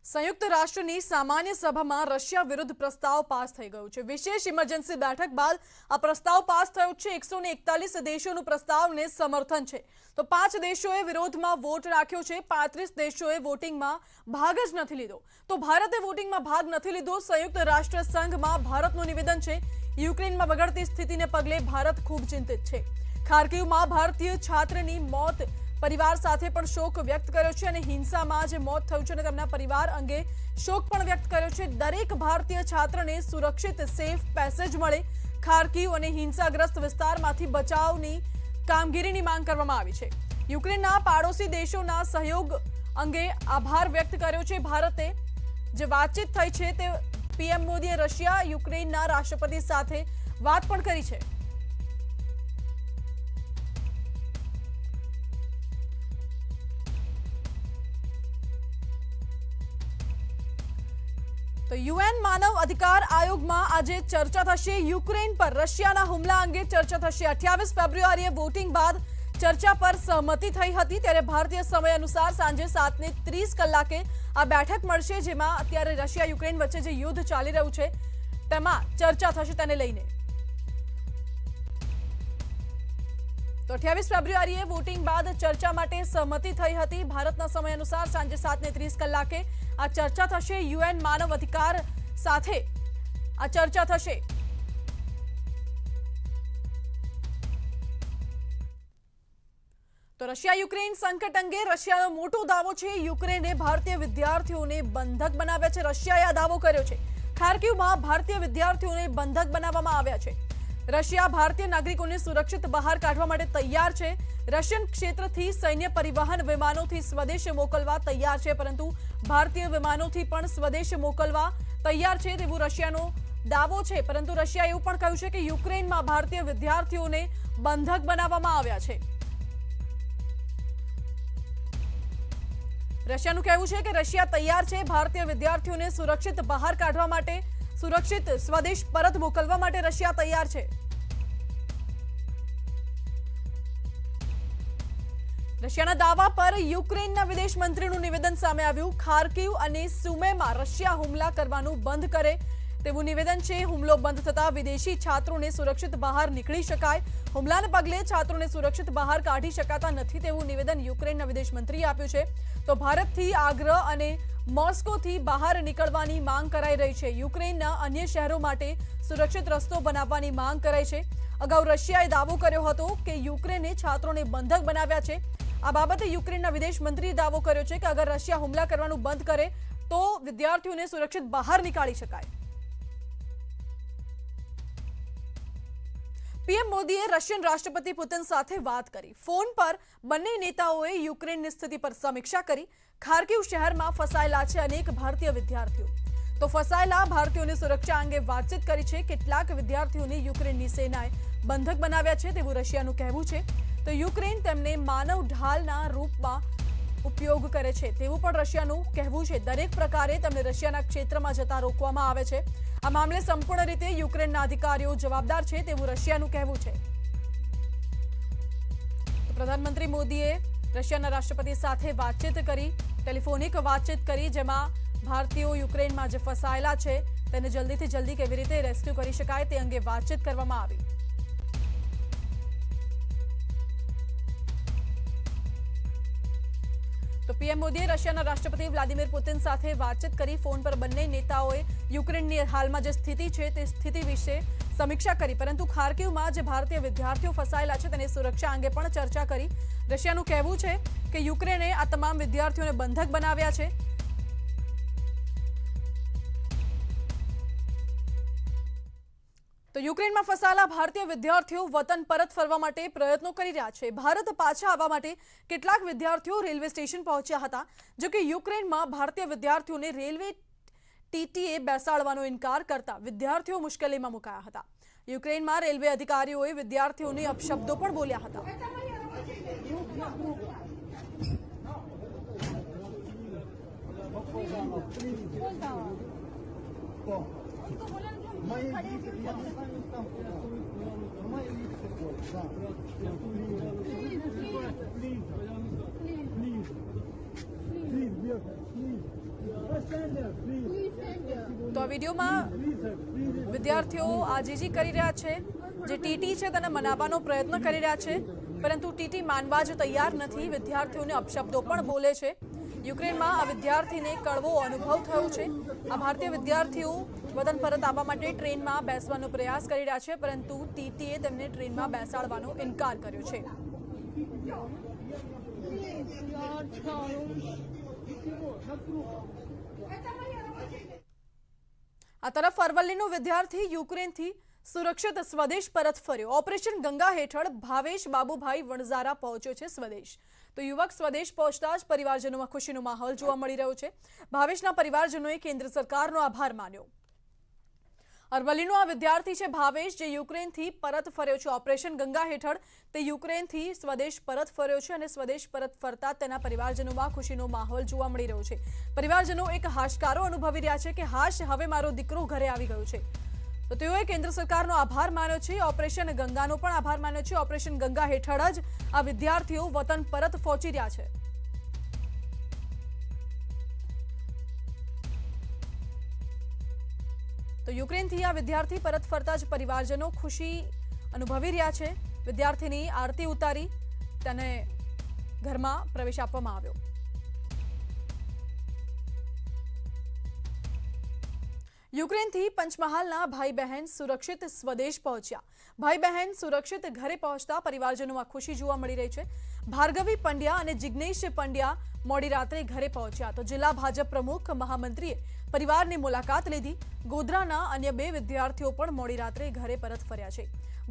સંયુક્ત રાષ્ટ્રની સામાન્ય સભામાં રશિયા વિરુદ્ધ પ્રસ્તાવ પાસ થઈ ગયો છે। વિશેષ ઇમરજન્સી બેઠક બાદ આ પ્રસ્તાવ પાસ થયો છે। 141 દેશોનું પ્રસ્તાવને સમર્થન છે તો 5 દેશોએ વિરોધમાં વોટ રાખ્યો છે। 35 દેશોએ વોટિંગમાં ભાગ જ નથી લીધો તો ભારતે વોટિંગમાં ભાગ નથી લીધો। સંયુક્ત રાષ્ટ્ર સંઘમાં ભારતનું નિવેદન છે, યુક્રેનમાં બગડતી સ્થિતિને પગલે ભારત ખૂબ ચિંતિત છે। ખાર્કિવમાં ભારતીય છાત્રની મોત परिवार સાથે પણ શોક વ્યક્ત કર્યો છે અને હિંસામાં જે મોત થયું છે અને તેમના પરિવાર અંગે શોક પણ વ્યક્ત કર્યો છે। દરેક ભારતીય છાત્રને સુરક્ષિત સેફ પેસેજ મળે, ખાર્કિવ અને હિંસાગ્રસ્ત વિસ્તારમાંથી બચાવની કામગીરીની માંગ કરવામાં આવી છે। યુક્રેનના પાડોશી દેશોના સહયોગ અંગે આભાર વ્યક્ત કર્યો છે ભારતે। જે વાતચીત થઈ છે તે પીએમ મોદીએ રશિયા યુક્રેનના રાષ્ટ્રપતિ સાથે વાત પણ કરી છે। तो यूएन मानव अधिकार आयोग में आज चर्चा थशे। यूक्रेन पर रशियाना हुमला अंगे चर्चा थशे। 28 फेब्रुआरीए वोटिंग बाद चर्चा पर सहमति थई हती, त्यारे भारतीय समय अनुसार सांजे 7:30 कलाके आ बैठक मळशे, जेमां अत्यारे रशिया यूक्रेन वच्चे जे युद्ध चाली रह्युं छे तेमां चर्चा थशे तेने लईने। तो 28 फेब्रुआरीए वोटिंग बाद चर्चा माटे सहमति थई हती। भारतना समय अनुसार सांजे 7:30 कलाके आ चर्चा थशे। यूएन मानव अधिकार साथे आ चर्चा थशे। तो रशिया यूक्रेन संकट अंगे रशियानो मोटो दावो छे। यूक्रेने भारतीय विद्यार्थीओने बंधक बनाव्या छे। रशियाए आ दावो कर्यो छे। खार्किवमां भारतीय विद्यार्थीओने बंधक बनाववामां આવ્યા છે। रशिया भारतीय नागरिकोने सुरक्षित बहार काढवा माटे तैयार छे। रशियन क्षेत्रथी सैन्य परिवहन विमानोथी स्वदेश मोकलवा तैयार छे, परंतु भारतीय विमानोथी पण स्वदेश मोकलवा तैयार छे तेवुं रशियानो दावो छे। परंतु रशियाए एवुं पण कह्युं छे के युक्रेનમાં भारतीय विद्यार्थीओने बंधक बनाववामां આવ્યા છે। रशियाનું કહેવું છે કે રશિયા તૈયાર છે ભારતીય વિદ્યાર્થીઓને સુરક્ષિત બહાર કાઢવા માટે, સુરક્ષિત સ્વદેશ પરત મોકલવા માટે રશિયા તૈયાર છે। રશિયાના દાવા પર યુક્રેનના વિદેશ મંત્રીનું નિવેદન સામે આવ્યું। ખાર્કિવ અને સુમેમાં રશિયા હુમલા કરવાનું બંધ કરે તેવું નિવેદન છે। હુમલો બંધ થતા વિદેશી છાત્રોને સુરક્ષિત બહાર નીકળી શકાય। હુમલાને પગલે છાત્રોને સુરક્ષિત બહાર કાઢી શકાતા નથી તેવું નિવેદન યુક્રેનના વિદેશ મંત્રીએ આપ્યું છે। તો ભારતથી આગ્રહ અને મોસ્કોથી બહાર નીકળવાની માંગ કરાઈ રહી છે। યુક્રેનના અન્ય શહેરો માટે સુરક્ષિત રસ્તો બનાવવાની માંગ કરાઈ છે। અગાઉ રશિયાએ દાવો કર્યો હતો કે યુક્રેને છાત્રોને બંધક બનાવ્યા છે। આ બાબતે યુક્રેનના વિદેશ મંત્રીએ દાવો કર્યો છે કે અગર રશિયા હુમલા કરવાનું બંધ કરે તો વિદ્યાર્થીઓને સુરક્ષિત બહાર નીકાળી શકાય। पीएम मोदीए रशियन राष्ट्रपति पुतिन साथे बात करी। फोन पर बंने नेताओए यूक्रेननी स्थिति पर समीक्षा करी। खार्किव शहरमां फसायेला छे अनेक भारतीय विद्यार्थीओ। तो फसायेला भारतीयोनी सुरक्षा अंगे वातचीत करी छे। કેટલાક વિદ્યાર્થીઓને યુક્રેનની સેનાએ બંધક બનાવ્યા છે તેવું રશિયાનું કહેવું છે। તો યુક્રેન તેમને માનવ ઢાલના રૂપમાં ઉપયોગ કરે છે તેવું પણ રશિયાનું કહેવું છે। દરેક પ્રકારે તેમને રશિયાના ક્ષેત્રમાં જતા રોકવામાં આવે છે। આ મામલે સંપૂર્ણ રીતે યુક્રેનના અધિકારીઓ જવાબદાર છે તેવું રશિયાનું કહેવું છે। પ્રધાનમંત્રી મોદીએ રશિયાના રાષ્ટ્રપતિ સાથે વાતચીત કરી, ટેલિફોનિક વાતચીત કરી, જેમાં ભારતીયો યુક્રેનમાં જે ફસાયેલા છે તેને જલ્દીથી જલ્દી કેવી રીતે રેસ્ક્યુ કરી શકાય તે અંગે વાતચીત કરવામાં આવી। तो पीएम मोदीए रशियाना राष्ट्रपति व्लादिमीर पुतिन साथे बातचीत करी। फोन पर बंने नेताओए युक्रेननी हालमां जे स्थिति छे ते स्थिति विषे समीक्षा करी, परंतु खार्किवमां जे भारतीय विद्यार्थीओ फसायेला छे तेनी सुरक्षा अंगे पण चर्चा करी। रशियानुं कहेवुं छे के युक्रेने आ तमाम विद्यार्थीओने बंधक बनाव्या छे। तो यूक्रेन में फसाયેલા भारतीय विद्यार्थीओ वतन परत फरवा माटे प्रयत्नों करी रह्या छे। भारत पाछा आववा माटे કેટલાક विद्यार्थीओ रेलवे स्टेशन पहोंच्या हता, जो कि यूक्रेन में भारतीय विद्यार्थीओने रेलवे टीटीए बेसाडવાનો इनकार करता विद्यार्थीओ मुश्केलीमां मुकाया हता। यूक्रेन में रेलवे अधिकारीओए विद्यार्थीओने अपशब्दों पण बोल्या हता। Please, તો આ વિડીયોમાં વિદ્યાર્થીઓ આજીજી કરી રહ્યા છે, જે ટીટી છે તેને મનાવવાનો પ્રયત્ન કરી રહ્યા છે, પરંતુ ટીટી માનવા જ તૈયાર નથી. વિદ્યાર્થીઓને અપશબ્દો પણ બોલે છે. યુક્રેનમાં આ વિદ્યાર્થીને કડવો અનુભવ થયો છે. આ ભારતીય વિદ્યાર્થીઓ વતન પરત આવવા માટે ટ્રેનમાં બેસવાનો પ્રયાસ કરી રહ્યા છે, પરંતુ ટીટીએ તેમને ટ્રેનમાં બેસાડવાનો ઇનકાર કર્યો છે. આ તરફ અરવલ્લીનો વિદ્યાર્થી યુક્રેનથી સુરક્ષિત સ્વદેશ પરત ફર્યો. ઓપરેશન ગંગા હેઠળ ભાવેશ બાબુભાઈ વણઝારા પહોંચ્યો છે સ્વદેશ. તો યુવક સ્વદેશ પહોંચતા જ પરિવારજનોમાં ખુશીનો માહોલ જોવા મળી રહ્યો છે. ભાવેશના પરિવારજનોએ કેન્દ્ર સરકારનો આભાર માન્યો. અરવલ્લીનો આ વિદ્યાર્થી છે ભાવેશ, જે યુક્રેનથી પરત ફર્યો છે. ઓપરેશન ગંગા હેઠળ તે યુક્રેનથી સ્વદેશ પરત ફર્યો છે અને સ્વદેશ પરત ફરતા તેના પરિવારજનોમાં ખુશીનો માહોલ જોવા મળી રહ્યો છે. પરિવારજનો એક હાશકારો અનુભવી રહ્યા છે કે હાશ, હવે મારો દીકરો ઘરે આવી ગયો છે. તો તેઓએ કેન્દ્ર સરકારનો આભાર માન્યો છે. ઓપરેશન ગંગાનો પણ આભાર માન્યો છે. ઓપરેશન ગંગા હેઠળ જ આ વિદ્યાર્થીઓ વતન પરત પહોંચી રહ્યા છે. તો યુક્રેનથી આ વિદ્યાર્થી પરત ફરતા જ પરિવારજનો ખુશી અનુભવી રહ્યા છે. વિદ્યાર્થીની આરતી ઉતારી તેને ઘરમાં પ્રવેશ આપવામાં આવ્યો. યુક્રેનથી પંચમહાલના ભાઈ બહેન સુરક્ષિત સ્વદેશ પહોંચ્યા. ભાઈ બહેન સુરક્ષિત ઘરે પહોંચતા પરિવારજનોમાં ખુશી જોવા મળી રહી છે. ભાર્ગવી પંડ્યા અને જિગ્નેશ પંડ્યા મોડી રાત્રે ઘરે પહોંચ્યા. તો જિલ્લા ભાજપ પ્રમુખ મહામંત્રીએ પરિવારની મુલાકાત લીધી. ગોધરાના અન્ય 2 વિદ્યાર્થીઓ પણ મોડી રાત્રે ઘરે પરત ફર્યા છે.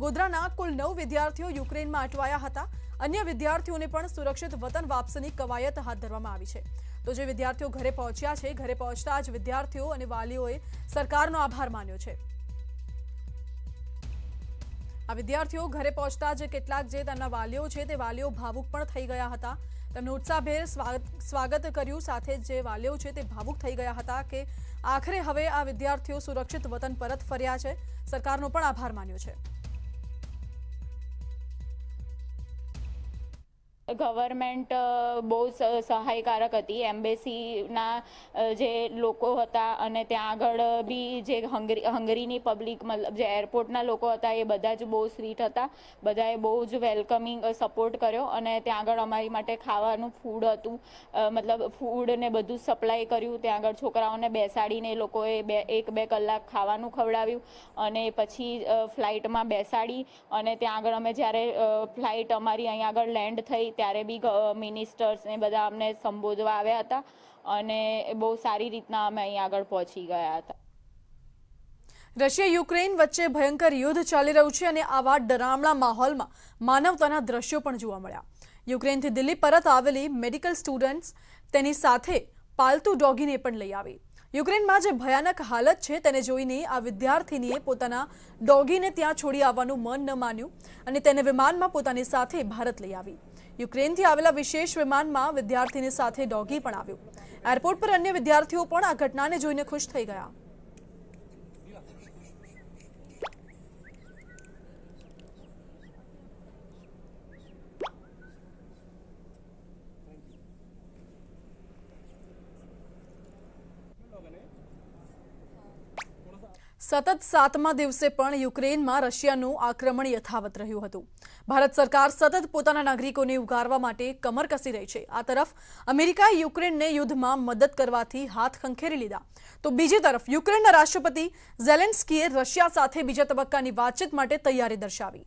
ગોધરાના કુલ 9 વિદ્યાર્થીઓ યુક્રેનમાં અટવાયા હતા. અન્ય વિદ્યાર્થીઓને પણ સુરક્ષિત વતન વાપસીની કવાયત હાથ ધરવામાં આવી છે. તો જે વિદ્યાર્થીઓ ઘરે પહોંચ્યા છે, ઘરે પહોંચતા જ વિદ્યાર્થીઓ અને વાલીઓએ સરકારનો આભાર માન્યો છે. આ વિદ્યાર્થીઓ ઘરે પહોંચતા જ કેટલાક જે તેમના વાલીઓ છે તે વાલીઓ ભાવુક પણ થઈ ગયા હતા. તેમનું ઉત્સાહભેર સ્વાગત કર્યું. સાથે જે વાલીઓ છે તે ભાવુક થઈ ગયા હતા કે આખરે હવે આ વિદ્યાર્થીઓ સુરક્ષિત વતન પરત ફર્યા છે. સરકારનો પણ આભાર માન્યો છે. ગવર્મેન્ટ બહુ સહાયકારક હતી. એમ્બેસીના જે લોકો હતા અને ત્યાં આગળ બી જે હંગરીની પબ્લિક, મતલબ જે એરપોર્ટના લોકો હતા, એ બધા જ બહુ સ્વીટ હતા. બધાએ બહુ જ વેલકમિંગ સપોર્ટ કર્યો અને ત્યાં આગળ અમારી માટે ખાવાનું ફૂડ હતું, મતલબ ફૂડ ને બધું સપ્લાય કર્યું. ત્યાં આગળ છોકરાઓને બેસાડીને એ લોકોએ 1-2 કલાક ખાવાનું ખવડાવ્યું અને પછી ફ્લાઇટમાં બેસાડી અને ત્યાં આગળ અમે જ્યારે ફ્લાઇટ અમારી અહીંયા આગળ લેન્ડ થઈ ત્યારે બી મિનિસ્ટર્સ ને બધા અમને સંબોધવા આવ્યા હતા અને બહુ સારી રીતના અમે અહીં આગળ પહોંચી ગયા હતા. રશિયા યુક્રેન વચ્ચે ભયંકર યુદ્ધ ચાલી રહ્યું છે અને આવા ડરામણા માહોલમાં માનવતાના દ્રશ્યો પણ જોવા મળ્યા. યુક્રેનથી દિલ્હી પરત આવેલી મેડિકલ સ્ટુડન્ટ્સ તેની સાથે પાલતુ ડોગીને પણ લઈ આવી. યુક્રેનમાં જે ભયાનક હાલત છે તેને જોઈને આ વિદ્યાર્થીનીએ પોતાના ડોગીને ત્યાં છોડી આવવાનું મન ન માન્યું અને તેને વિમાનમાં પોતાની સાથે ભારત લઈ આવી. યુક્રેનથી આવેલા વિશેષ વિમાનમાં વિદ્યાર્થીની સાથે ડોગી પણ આવ્યું. એરપોર્ટ પર અન્ય વિદ્યાર્થીઓ પણ આ ઘટનાને જોઈને ખુશ થઈ ગયા. સતત 7મા દિવસે પણ યુક્રેનમાં રશિયાનું આક્રમણ યથાવત રહ્યું હતું. ભારત સરકાર સતત પોતાના નાગરિકોને ઉગારવા માટે કમર કસી રહી છે. આ તરફ અમેરિકાએ યુક્રેનને યુદ્ધમાં મદદ કરવાથી હાથ ખંખેરી લીધા, તો બીજી તરફ યુક્રેનના રાષ્ટ્રપતિ ઝેલેન્સ્કીએ રશિયા સાથે બીજા તબક્કાની વાતચીત માટે તૈયારી દર્શાવી.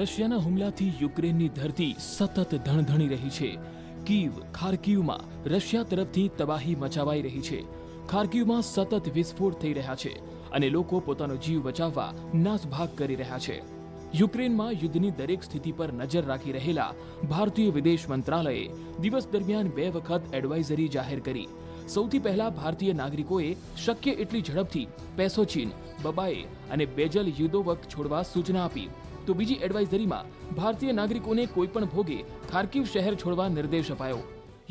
રશિયાના હુમલાથી યુક્રેનની ધરતી સતત ધણધણી રહી છે. કીવ, ખાર્કિવમાં રશિયા તરફથી તબાહી મચાવાઈ રહી છે. ખાર્કિવમાં સતત વિસ્ફોટ થઈ રહ્યા છે અને લોકો પોતાનો જીવ બચાવવા નાસભાગ કરી રહ્યા છે. યુક્રેનમાં યુદ્ધની દરેક સ્થિતિ પર નજર રાખી રહેલા ભારતીય વિદેશ મંત્રાલયે દિવસ દરમિયાન 2 વખત એડવાઇઝરી જાહેર કરી. સૌથી પહેલા ભારતીય નાગરિકોએ શક્ય એટલી ઝડપથી પેસોચીન, બબાએ અને બેજલ યુદોવક છોડવા સૂચના આપી. તો બીજી એડવાઇઝરીમાં ભારતીય નાગરિકોને કોઈપણ ભોગે ખાર્કિવ શહેર છોડવા નિર્દેશ અપાયો.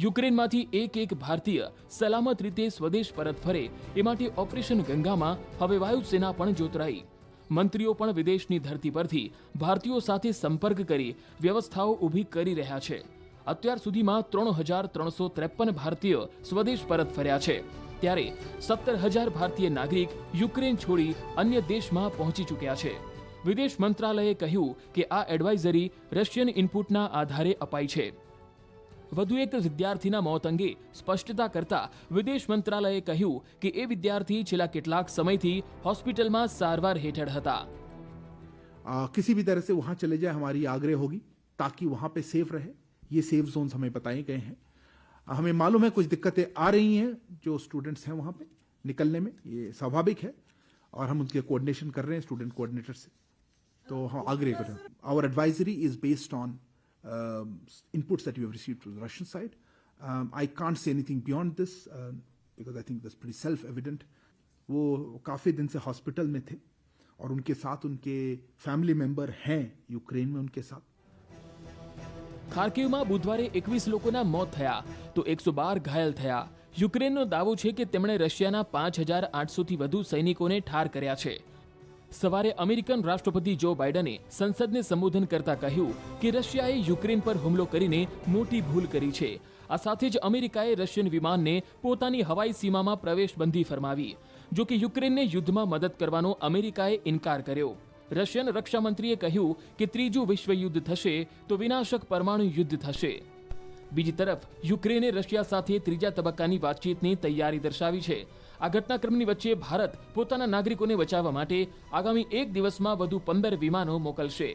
યુક્રેનમાંથી એક ભારતીય સલામત રીતે સ્વદેશ પરત ફરે એ માટે ઓપરેશન ગંગામાં હવે વાયુસેના પણ જોતરાઈ. મંત્રીઓ પણ વિદેશની ધરતી પરથી ભારતીયો સાથે સંપર્ક કરી વ્યવસ્થાઓ ઊભી કરી રહ્યા છે. અત્યાર સુધીમાં 3,353 ભારતીય સ્વદેશ પરત ફર્યા છે, ત્યારે 17,000 ભારતીય નાગરિક યુક્રેન છોડી અન્ય દેશમાં પહોંચી ચૂક્યા છે. વિદેશ મંત્રાલયે કહ્યું કે આ એડવાઇઝરી રશિયન ઇનપુટના આધારે અપાઈ છે. વધુ એક વિદ્યાર્થીના મોત અંગે સ્પષ્ટતા કરતા વિદેશ મંત્રાલયે કહ્યું કે એ વિદ્યાર્થી છેલ્લા કેટલાક સમયથી હોસ્પિટલમાં સારવાર હેઠળ હતા. किसी भी तरह से वहाँ चले जाए हमारी आग्रह होगी ताकि वहाँ पे सेफ रहे. ये सेफ जोन्स हमें बताए गए हैं. हमें मालूम है कुछ दिक्कतें आ रही हैं जो स्टूडेंट्स हैं वहाँ पे निकलने में, ये स्वाभाविक है और हम उनके कोऑर्डिनेशन कर रहे हैं स्टूडेंट कोऑर्डिनेटर से. तो हम आग्रह कर रहे हैं. Our advisory is based on inputs that we have received from the Russian side. I can't say anything beyond this because I think that's pretty self-evident. वो काफ़ी दिन से हॉस्पिटल में थे और उनके साथ उनके फैमिली मेंबर हैं यूक्रेन में उनके साथ. ખાર્કિવમાં બુધવારે 21 લોકોના મોત થયા તો 112 ઘાયલ થયા. યુક્રેનનો દાવો છે કે તેમણે રશિયાના 5,800થી વધુ સૈનિકોને ઠાર કર્યા છે. સવારે અમેરિકન રાષ્ટ્રપતિ જો બાઇડને સંસદને સંબોધન કરતા કહ્યું કે રશિયાએ યુક્રેન પર હુમલો કરીને મોટી ભૂલ કરી છે. આ સાથે જ અમેરિકાએ રશિયન વિમાનને પોતાની હવાઈ સીમામાં પ્રવેશબંધી ફરમાવી. જો કે યુક્રેનને યુદ્ધમાં મદદ કરવાનો અમેરિકાએ ઇનકાર કર્યો. રશિયન રક્ષામંત્રીએ કહ્યું કે ત્રીજું વિશ્વયુદ્ધ થશે તો વિનાશક પરમાણુ યુદ્ધ થશે. બીજી તરફ યુક્રેને રશિયા સાથે ત્રીજા તબક્કાની વાતચીતની તૈયારી દર્શાવી છે. આ ઘટનાક્રમની વચ્ચે ભારત પોતાના નાગરિકોને બચાવવા માટે આગામી એક દિવસમાં વધુ 15 વિમાનો મોકલશે.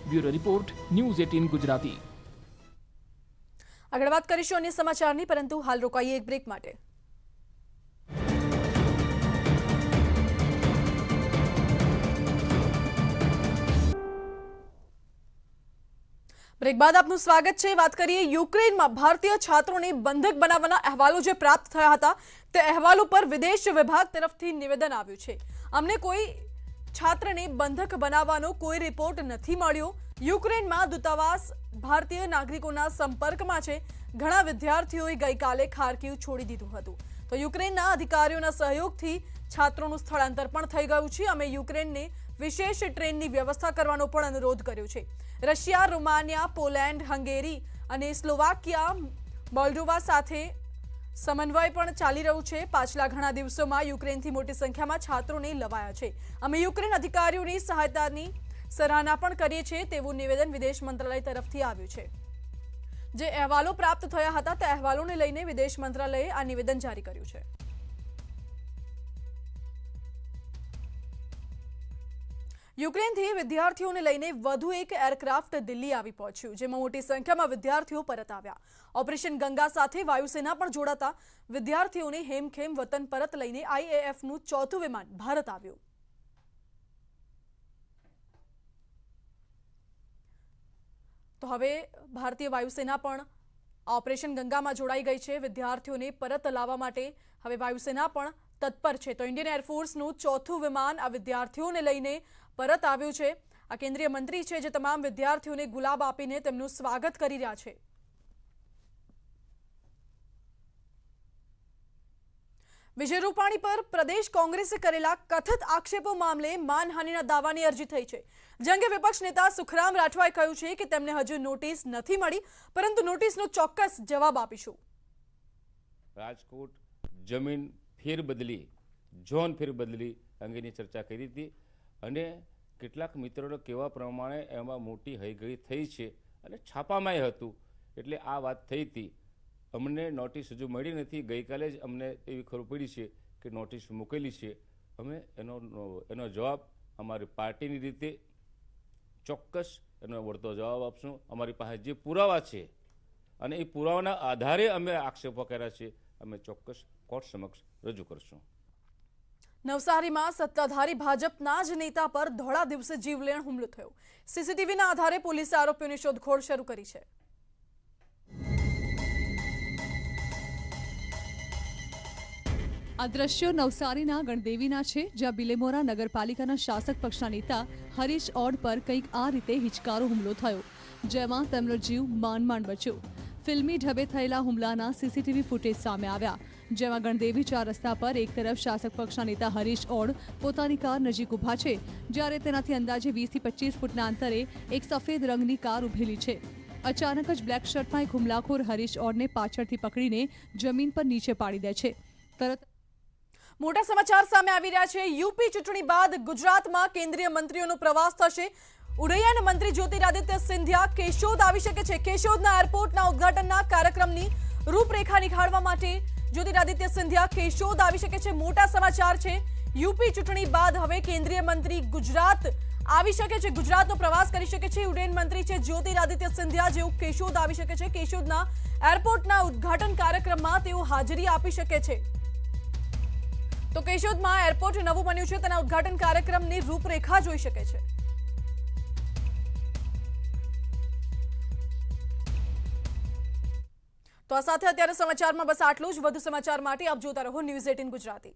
Bureau report, news 18 Gujarati. આગળ વાત કરીશું અન્ય સમાચારની, પરંતુ હાલ રોકાઈએ એક બ્રેક માટે. બ્રેક બાદ આપનું સ્વાગત છે. વાત કરીએ યુક્રેનમાં ભારતીય છાત્રોને બંધક બનાવવાના અહેવાલો જે પ્રાપ્ત થયા હતા તે અહેવાલો પર વિદેશ વિભાગ તરફથી નિવેદન આવ્યું છે. અમને કોઈ છાત્રને બંધક બનાવવાનો કોઈ રિપોર્ટ નથી મળ્યો. યુક્રેનમાં દૂતાવાસ ભારતીય નાગરિકોના સંપર્કમાં છે. ઘણા વિદ્યાર્થીઓએ ગઈકાલે ખાર્કિવ છોડી દીધું હતું. તો યુક્રેનના અધિકારીઓના સહયોગથી છાત્રોનું સ્થળાંતર પણ થઈ ગયું છે. અમે યુક્રેનને વિશેષ ટ્રેનની વ્યવસ્થા કરવાનો પણ અનુરોધ કર્યો છે. રશિયા, રોમાનિયા, પોલેન્ડ, હંગેરી અને સ્લોવાકિયા, મોલ્ડોવા સાથે સમન્વય પણ ચાલી રહ્યું છે. પાછલા ઘણા દિવસોમાં યુક્રેનથી મોટી સંખ્યામાં છાત્રોને લવાયા છે. અમે યુક્રેન અધિકારીઓની સહાયતાની સરાહના પણ કરીએ છીએ તેવું નિવેદન વિદેશ મંત્રાલય તરફથી આવ્યું છે. જે અહેવાલો પ્રાપ્ત થયા હતા તે અહેવાલોને લઈને વિદેશ મંત્રાલયે આ નિવેદન જારી કર્યું છે. યુક્રેનથી વિદ્યાર્થીઓને લઈને વધુ એક એરક્રાફ્ટ દિલ્હી આવી પહોંચ્યું, જેમાં મોટી સંખ્યામાં વિદ્યાર્થીઓ પરત આવ્યા. ઓપરેશન ગંગા સાથે વાયુસેના પણ જોડાતા વિદ્યાર્થીઓને હેમખેમ વતન પરત લઈને IAFનું 4થું વિમાન ભારત આવ્યું. તો હવે ભારતીય વાયુસેના પણ ઓપરેશન ગંગામાં જોડાઈ ગઈ છે. વિદ્યાર્થીઓને પરત લાવવા માટે હવે વાયુસેના પણ તત્પર છે. તો ઇન્ડિયન એરફોર્સનું 4થું વિમાન આ વિદ્યાર્થીઓને લઈને પરત આવ્યું છે. આ કેન્દ્રીય મંત્રી છે જે તમામ વિદ્યાર્થીઓને ગુલાબ આપીને તેમનું સ્વાગત કરી રહ્યા છે. વિજય રૂપાણી પર પ્રદેશ કોંગ્રેસે કરેલા કથિત આક્ષેપો મામલે માનહાનિના દાવાની અરજી થઈ છે. જે અંગે વિપક્ષ નેતા સુખરામ રાઠવાએ કહ્યું છે કે તેમને હજુ નોટિસ નથી મળી, પરંતુ નોટિસનો ચોક્કસ જવાબ આપીશું. રાજકોટ જમીન ફેરબદલી, ઝોન ફેરબદલી અંગેની ચર્ચા કરી હતી અને કેટલાક મિત્રોને કહેવા પ્રમાણે એમાં મોટી હૈગઈ થઈ છે અને છાપામાંય હતું, એટલે આ વાત થઈ હતી. અમને નોટિસ હજુ મળી નથી. ગઈકાલે જ અમને એવી ખબર પડી છે કે નોટિસ મૂકેલી છે. અમે એનો જવાબ અમારી પાર્ટીની રીતે ચોક્કસ એનો વળતો જવાબ આપશું. અમારી પાસે જે પુરાવા છે અને એ પુરાવાના આધારે અમે આક્ષેપો કર્યા છે, અમે ચોક્કસ કોર્ટ સમક્ષ રજૂ કરશું. નવસારીમાં સત્તાધારી ભાજપના જ નેતા પર ધોળા દિવસે જીવલેણ હુમલો થયો. સીસીટીવીના આધારે પોલીસે આરોપીઓની શોધખોળ શરૂ કરી છે. આ દ્રશ્યો નવસારીના ગણદેવીના છે, જ્યાં બિલેમોરા નગરપાલિકાના શાસક પક્ષના નેતા હરીશ ઓડ પર કંઈક આ રીતે હિચકારો હુમલો થયો, જેમાં તેમનો જીવ માંડ બચ્યો. ફિલ્મી ઢબે થયેલા હુમલાના સીસીટીવી ફૂટેજ સામે આવ્યા, જેમાં ગણદેવી 4 રસ્તા પર એક તરફ શાસક પક્ષના નેતા હરીશ ઓડ પોતાની કાર નજીક ઊભા છે, જ્યારે તેનાથી અંદાજે 20 થી 25 ફૂટના અંતરે એક સફેદ રંગની કાર ઊભેલી છે. અચાનક જ બ્લેક શર્ટમાં એક હુમલાખોર હરીશ ઓડને પાછળથી પકડીને જમીન પર નીચે પાડી દે છે. તરત મોટા સમાચાર સામે આવી રહ્યા છે. યુપી ચૂંટણી બાદ ગુજરાતમાં કેન્દ્રીય મંત્રીઓનો પ્રવાસ થશે. ઉડ્ડયન મંત્રી જ્યોતિરાદિત્ય સિંધિયા કેશોદ આવી શકે છે. કેશોદના એરપોર્ટના ઉદ્ઘાટનના કાર્યક્રમની રૂપરેખા નિખારવા માટે જ્યોતિરાદિત્ય સિંધિયા કેશોદ આવી શકે છે. મોટા સમાચાર છે. યુપી ચૂંટણી બાદ હવે કેન્દ્રીય મંત્રી ગુજરાત આવી શકે છે, ગુજરાતનો પ્રવાસ કરી શકે છે. ઉડ્ડયન મંત્રી છે જ્યોતિરાદિત્ય સિંધિયા, જેઓ કેશોદ આવી શકે છે. કેશોદના એરપોર્ટના ઉદ્ઘાટન કાર્યક્રમમાં તેઓ હાજરી આપી શકે છે. તો કેશોદમાં એરપોર્ટ નવું બન્યું છે, તેના ઉદ્ઘાટન કાર્યક્રમની રૂપરેખા જોઈ શકે છે. તો આ સાથે અત્યારે સમાચારમાં બસ આટલું જ. વધુ સમાચાર માટે આપ જોતા રહો ન્યૂઝ 18 ગુજરાતી.